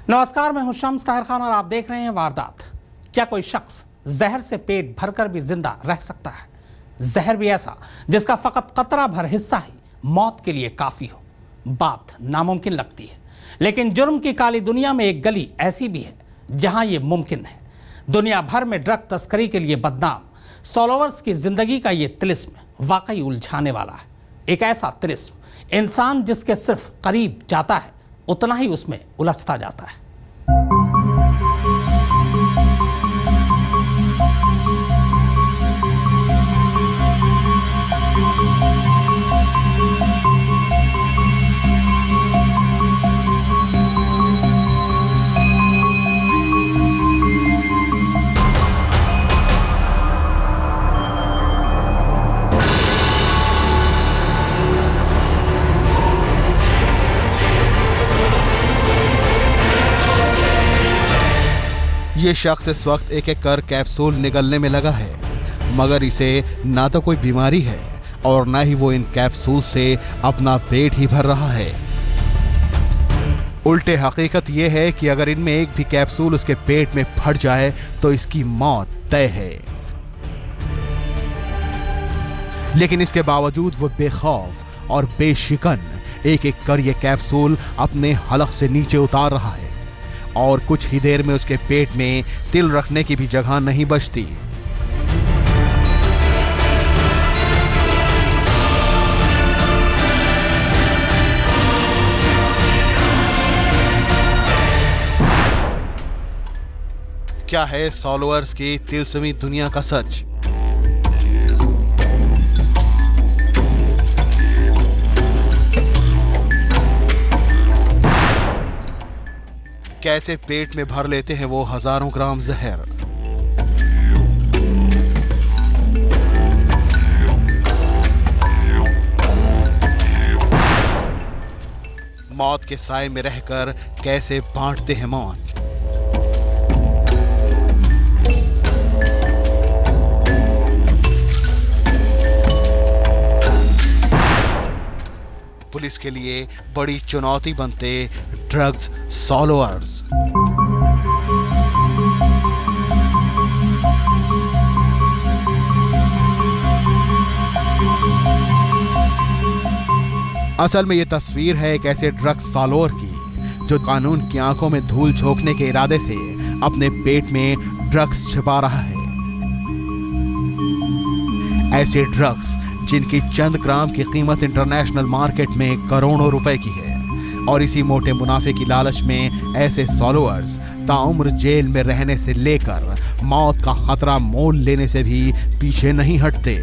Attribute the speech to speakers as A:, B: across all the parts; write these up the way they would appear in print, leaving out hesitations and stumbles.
A: नमस्कार, मैं हूं शम्स ताहिर खान और आप देख रहे हैं वारदात। क्या कोई शख्स जहर से पेट भरकर भी जिंदा रह सकता है? जहर भी ऐसा जिसका फकत कतरा भर हिस्सा ही मौत के लिए काफी हो। बात नामुमकिन लगती है, लेकिन जुर्म की काली दुनिया में एक गली ऐसी भी है जहां यह मुमकिन है। दुनिया भर में ड्रग तस्करी के लिए बदनाम सॉलोवर्स की जिंदगी का यह तिलिस्म वाकई उलझाने वाला है। एक ऐसा तिलिस्म, इंसान जिसके सिर्फ करीब जाता है उतना ही उसमें उलझता जाता है।
B: ये शख्स इस वक्त एक एक कर कैप्सूल निगलने में लगा है, मगर इसे ना तो कोई बीमारी है और ना ही वो इन कैप्सूल से अपना पेट ही भर रहा है। उल्टे हकीकत ये है कि अगर इनमें एक भी कैप्सूल उसके पेट में फट जाए तो इसकी मौत तय है। लेकिन इसके बावजूद वो बेखौफ और बेशिकन एक एक कर ये कैप्सूल अपने हलक से नीचे उतार रहा है और कुछ ही देर में उसके पेट में तिल रखने की भी जगह नहीं बचती। क्या है सॉलोवर्स की तिलस्मी दुनिया का सच? कैसे पेट में भर लेते हैं वो हजारों ग्राम जहर? मौत के साए में रहकर कैसे बांटते हैं मौत? पुलिस के लिए बड़ी चुनौती बनते ड्रग्स सॉलोवर्स। असल में ये तस्वीर है एक ऐसे ड्रग्स सॉलोवर की जो कानून की आंखों में धूल झोंकने के इरादे से अपने पेट में ड्रग्स छिपा रहा है। ऐसे ड्रग्स जिनकी चंद ग्राम की कीमत इंटरनेशनल मार्केट में करोड़ों रुपए की है, और इसी मोटे मुनाफे की लालच में ऐसे सॉलोवर्स ताउम्र जेल में रहने से लेकर मौत का खतरा मोल लेने से भी पीछे नहीं हटते।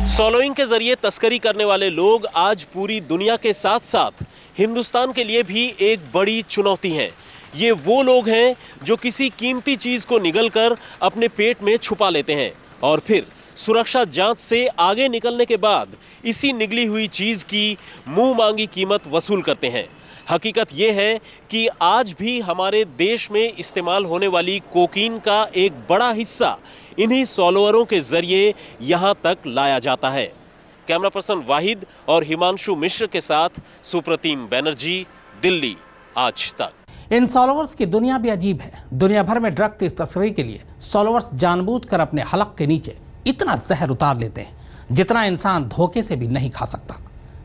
C: सॉलोइंग के जरिए तस्करी करने वाले लोग आज पूरी दुनिया के साथ साथ हिंदुस्तान के लिए भी एक बड़ी चुनौती हैं। ये वो लोग हैं जो किसी कीमती चीज को निगलकर अपने पेट में छुपा लेते हैं और फिर सुरक्षा जांच से आगे निकलने के बाद इसी निगली हुई चीज की मुंह मांगी कीमत वसूल करते हैं। हकीकत ये है कि आज भी हमारे देश में इस्तेमाल होने वाली कोकीन का एक बड़ा हिस्सा इन्हीं सॉलोअरों के जरिए यहां तक लाया जाता है। कैमरा पर्सन वाहिद और हिमांशु मिश्र के साथ सुप्रतिम बैनर्जी, दिल्ली आज तक।
A: इन सॉलोवर्स की दुनिया भी अजीब है। दुनिया भर में ड्रग की तस्करी के लिए सॉलोवर्स जानबूझकर अपने हलक के नीचे इतना जहर उतार लेते हैं जितना इंसान धोखे से भी नहीं खा सकता।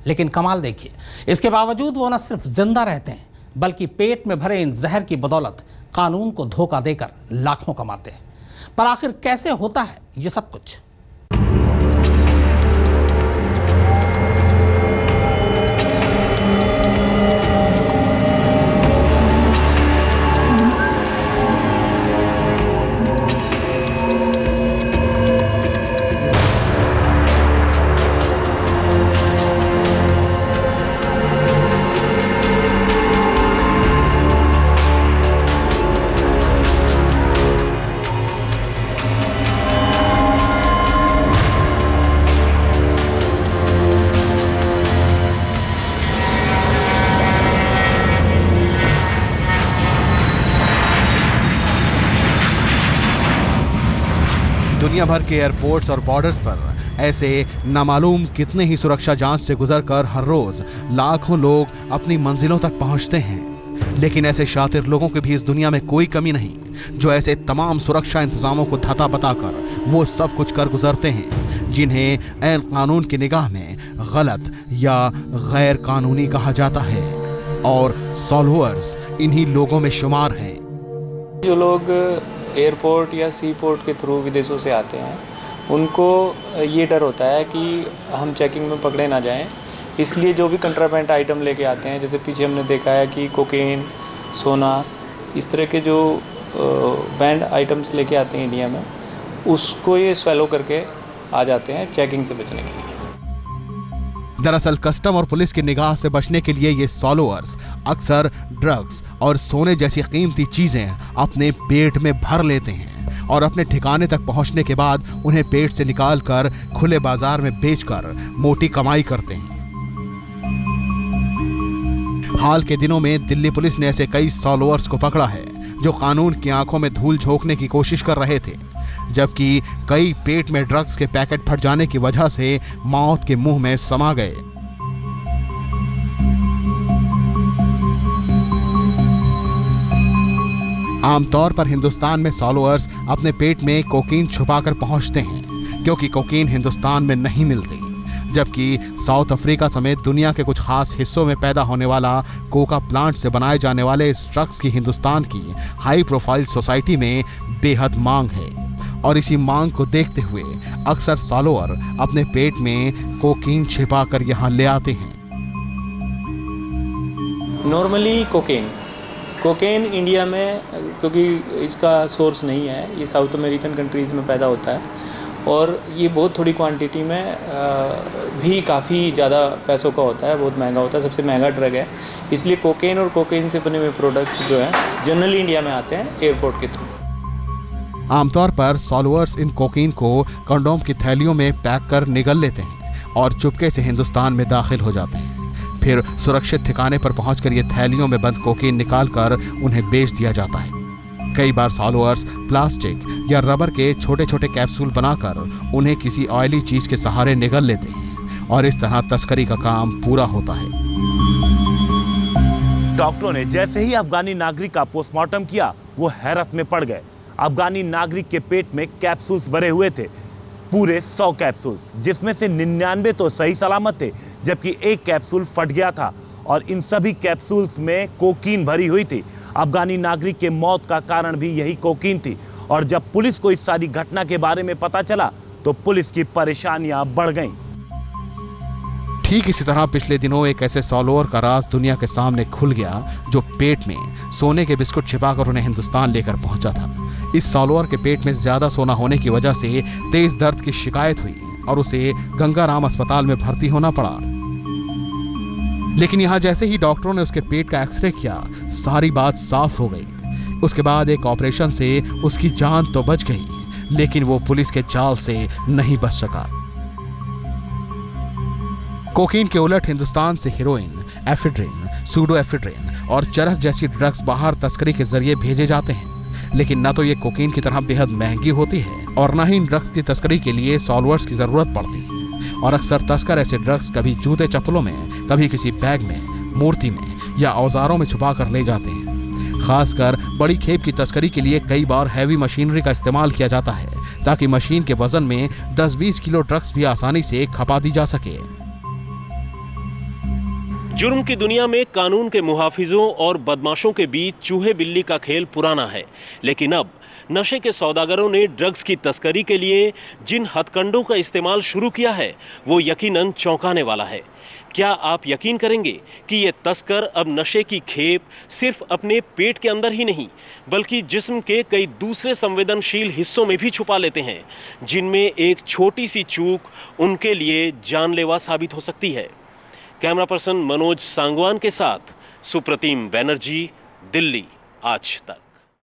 A: लेकिन कमाल देखिए, इसके बावजूद वो न सिर्फ जिंदा रहते हैं बल्कि पेट में भरे इन जहर की बदौलत कानून को धोखा देकर लाखों कमाते हैं। पर आखिर कैसे होता है ये सब कुछ?
B: दुनिया भर के एयरपोर्ट्स और बॉर्डर्स पर ऐसे नामालूम कितने ही सुरक्षा जांच से गुजरकर हर रोज लाखों लोग अपनी मंजिलों तक पहुंचते हैं। लेकिन ऐसे शातिर लोगों की भी इस दुनिया में कोई कमी नहीं, जो ऐसे तमाम सुरक्षा इंतजामों को धता बताकर वो सब कुछ कर गुजरते हैं जिन्हें ऐन कानून की निगाह में गलत या गैर कानूनी कहा जाता है। और सॉल्वर्स इन्हीं लोगों में शुमार हैं।
D: जो लोग एयरपोर्ट या सी पोर्ट के थ्रू विदेशों से आते हैं, उनको ये डर होता है कि हम चेकिंग में पकड़े ना जाएं, इसलिए जो भी कंट्राबैंड आइटम लेके आते हैं, जैसे पीछे हमने देखा है कि कोकेन, सोना, इस तरह के जो बैंड आइटम्स लेके आते हैं इंडिया में, उसको ये स्वेलो करके आ जाते हैं चेकिंग से बचने के लिए।
B: दरअसल कस्टम और पुलिस की निगाह से बचने के लिए ये सॉलोअर्स अक्सर ड्रग्स और सोने जैसी कीमती चीजें अपने पेट में भर लेते हैं और अपने ठिकाने तक पहुंचने के बाद उन्हें पेट से निकालकर खुले बाजार में बेचकर मोटी कमाई करते हैं। हाल के दिनों में दिल्ली पुलिस ने ऐसे कई सॉलोअर्स को पकड़ा है जो कानून की आंखों में धूल झोंकने की कोशिश कर रहे थे, जबकि कई पेट में ड्रग्स के पैकेट फट जाने की वजह से मौत के मुंह में समा गए। आमतौर पर हिंदुस्तान में सॉलोअर्स अपने पेट में कोकीन छुपाकर पहुंचते हैं, क्योंकि कोकीन हिंदुस्तान में नहीं मिलती, जबकि साउथ अफ्रीका समेत दुनिया के कुछ खास हिस्सों में पैदा होने वाला कोका प्लांट से बनाए जाने वाले इस ड्रग्स की हिंदुस्तान की हाई प्रोफाइल सोसाइटी में बेहद मांग है। और इसी मांग को देखते हुए अक्सर सॉलोअर अपने पेट में कोकीन छिपा कर यहाँ ले आते हैं।
D: नॉर्मली कोकेन इंडिया में, क्योंकि इसका सोर्स नहीं है, ये साउथ अमेरिकन कंट्रीज़ में पैदा होता है और ये बहुत थोड़ी क्वांटिटी में भी काफ़ी ज़्यादा पैसों का होता है, बहुत महंगा होता है, सबसे महंगा ड्रग है। इसलिए कोकेन और कोकेन से बने हुए प्रोडक्ट जो हैं जनरली इंडिया में आते हैं एयरपोर्ट के थ्रू।
B: आमतौर पर सॉलोअर्स इन कोकीन को कंडोम की थैलियों में पैक कर निगल लेते हैं और चुपके से हिंदुस्तान में दाखिल हो जाते हैं। फिर सुरक्षित ठिकाने पर पहुंचकर ये थैलियों में बंद कोकीन निकालकर उन्हें बेच दिया जाता है। कई बार सॉलोअर्स प्लास्टिक या रबर के छोटे छोटे कैप्सूल बनाकर उन्हें किसी ऑयली चीज के सहारे निगल लेते हैं और इस तरह तस्करी का काम पूरा होता है।
E: डॉक्टरों ने जैसे ही अफगानी नागरिक का पोस्टमार्टम किया, वो हैरत में पड़ गए। अफगानी नागरिक के पेट में कैप्सूल्स भरे हुए थे, पूरे 100 कैप्सूल्स, जिसमें से 99 तो सही सलामत थे, जबकि एक कैप्सूल फट गया था और इन सभी कैप्सूल्स में कोकीन भरी हुई थी। अफगानी नागरिक के मौत का कारण भी यही कोकीन थी और जब पुलिस को इस सारी घटना के बारे में पता चला तो पुलिस की परेशानियां बढ़ गईं।
B: ठीक इसी तरह पिछले दिनों एक ऐसे सॉलोअर का राज दुनिया के सामने खुल गया जो पेट में सोने के बिस्कुट छिपाकर उन्हें हिंदुस्तान लेकर पहुंचा था। इस सॉलोअर के पेट में ज्यादा सोना होने की वजह से तेज दर्द की शिकायत हुई और उसे गंगाराम अस्पताल में भर्ती होना पड़ा। लेकिन यहां जैसे ही डॉक्टरों ने उसके पेट का एक्सरे किया, सारी बात साफ हो गई। उसके बाद एक ऑपरेशन से उसकी जान तो बच गई, लेकिन वो पुलिस के जाल से नहीं बच सका। कोकीन के उलट हिंदुस्तान से हेरोइन, एफेड्रिन, सूडोएफेड्रिन और चरस जैसी ड्रग्स बाहर तस्करी के जरिए भेजे जाते हैं, लेकिन न तो ये कोकीन की तरह बेहद महंगी होती है और न ही इन ड्रग्स की तस्करी के लिए सॉल्वर्स की जरूरत पड़ती है। और अक्सर तस्कर ऐसे ड्रग्स कभी जूते चप्पलों में, कभी किसी बैग में, मूर्ति में या औजारों में छुपा कर ले जाते हैं। खासकर बड़ी खेप की तस्करी के लिए कई बार हैवी मशीनरी का इस्तेमाल किया जाता है, ताकि मशीन के वजन में 10-20 किलो ड्रग्स भी आसानी से खपा दी जा सके।
C: जुर्म की दुनिया में कानून के मुहाफिजों और बदमाशों के बीच चूहे बिल्ली का खेल पुराना है, लेकिन अब नशे के सौदागरों ने ड्रग्स की तस्करी के लिए जिन हथकंडों का इस्तेमाल शुरू किया है वो यकीनन चौंकाने वाला है। क्या आप यकीन करेंगे कि ये तस्कर अब नशे की खेप सिर्फ अपने पेट के अंदर ही नहीं बल्कि जिस्म के कई दूसरे संवेदनशील हिस्सों में भी छुपा लेते हैं, जिनमें एक छोटी सी चूक उनके लिए जानलेवा साबित हो सकती है। कैमरा पर्सन मनोज सांगवान के साथ सुप्रतिम बैनर्जी, दिल्ली आज तक।